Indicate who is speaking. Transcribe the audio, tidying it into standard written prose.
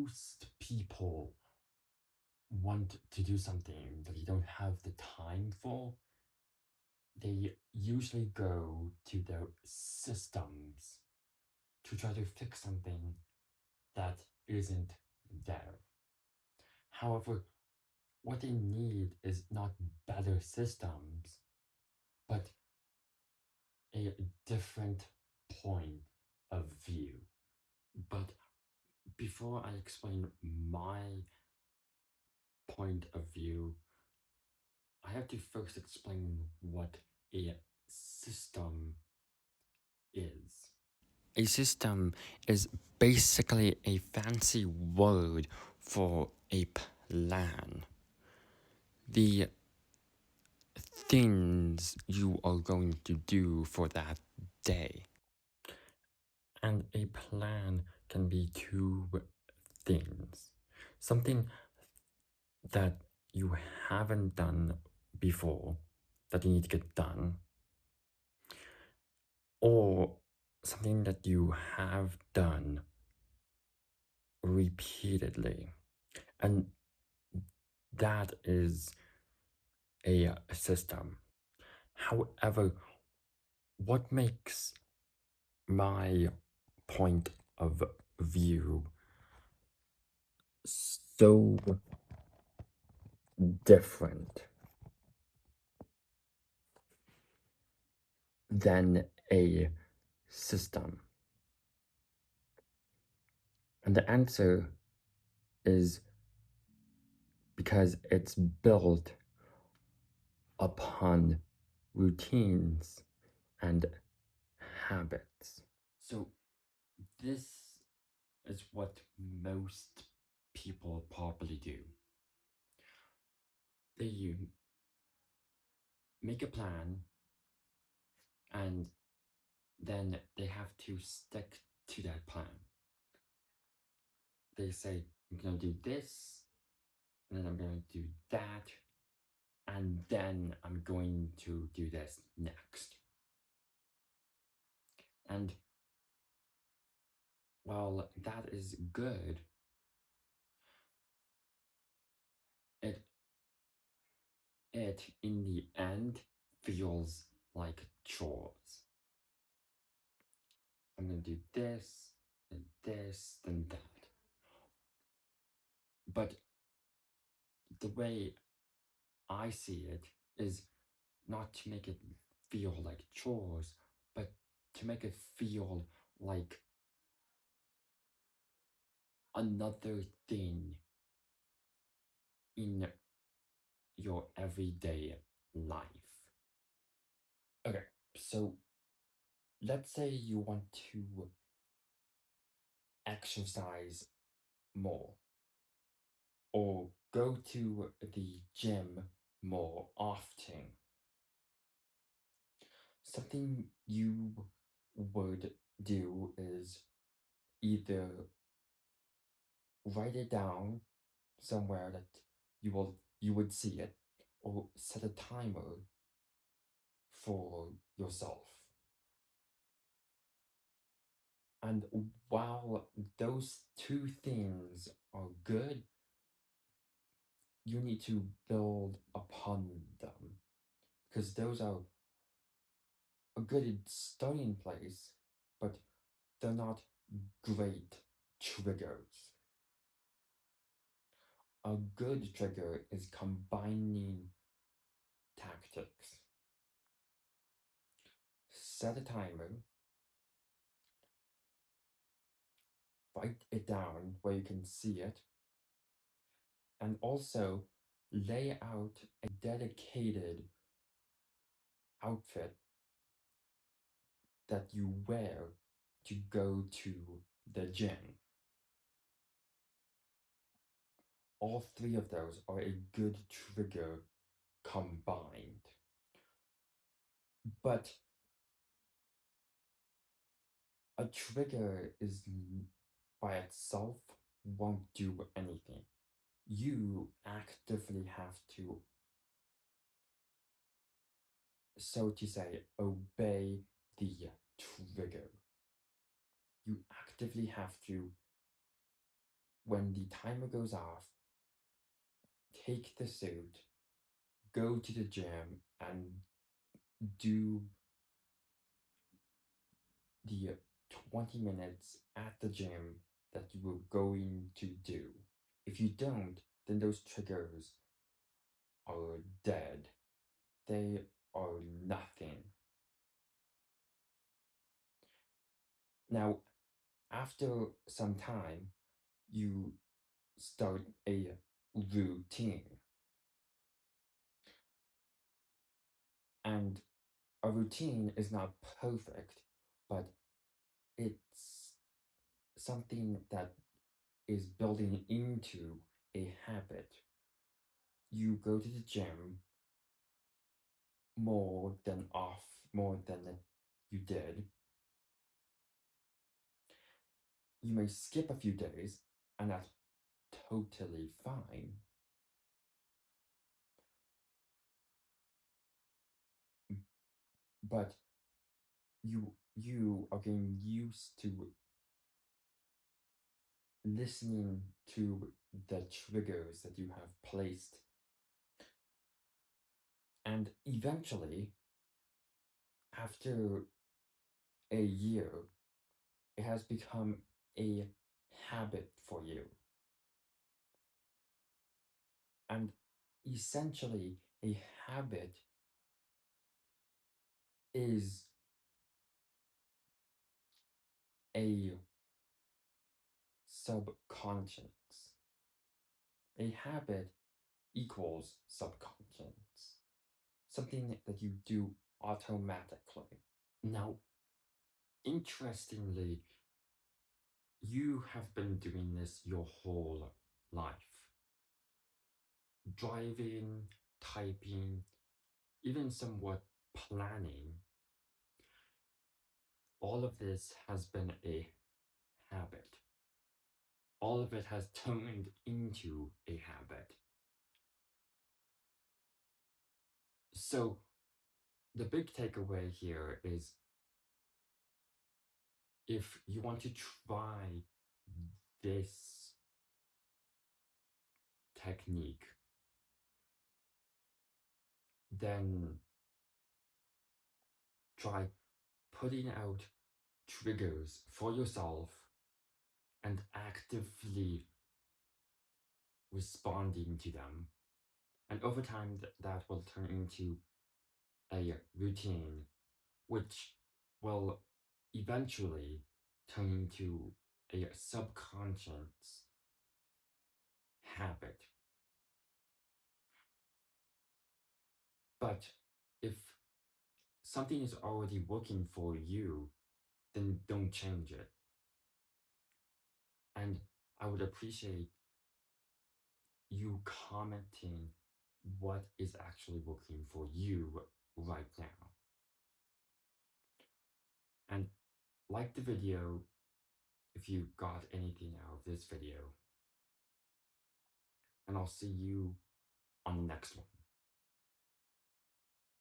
Speaker 1: most people want to do something that they don't have the time for, they usually go to their systems to try to fix something that isn't there. However, what they need is not better systems, but a different point of view. But before I explain my point of view, I have to first explain what a system is. A system is basically a fancy word for a plan. The things you are going to do for that day. And a plan can be two things. Something that you haven't done before that you need to get done, or something that you have done repeatedly. And that is a system. However, what makes my point of view so different than a system? And the answer is because it's built upon routines and habits. So, this is what most people probably do. They make a plan and then they have to stick to that plan. They say, I'm gonna do this, and then I'm gonna do that, and then I'm going to do this next. And while that is good, it in the end feels like chores. I'm gonna do this, then that. But the way I see it is not to make it feel like chores, but to make it feel like another thing in your everyday life. Okay, so let's say you want to exercise more or go to the gym more often. Something you would do is either write it down somewhere that you would see it, or set a timer for yourself. And while those two things are good, you need to build upon them because those are a good starting place, but they're not great triggers. A good trigger is combining tactics. Set a timer, write it down where you can see it, and also lay out a dedicated outfit that you wear to go to the gym. All three of those are a good trigger combined. But a trigger is by itself won't do anything. You actively have to, so to say, obey the trigger. You actively have to when the timer goes off, take the suit, go to the gym, and do the 20 minutes at the gym that you were going to do. If you don't, then those triggers are dead. They are nothing. Now, after some time, you start a routine. And a routine is not perfect, but it's something that is building into a habit. You go to the gym more than you did. You may skip a few days, and that's totally fine. But you are getting used to listening to the triggers that you have placed. And eventually, after a year, it has become a habit for you. And essentially, a habit is a subconscious. A habit equals subconscious, something that you do automatically. Now, interestingly, you have been doing this your whole life. Driving, typing, even somewhat planning, all of this has been a habit. All of it has turned into a habit. So, the big takeaway here is if you want to try this technique, then try putting out triggers for yourself and actively responding to them. And over time, that will turn into a routine, which will eventually turn into a subconscious habit. But if something is already working for you, then don't change it. And I would appreciate you commenting what is actually working for you right now. And like the video if you got anything out of this video. And I'll see you on the next one.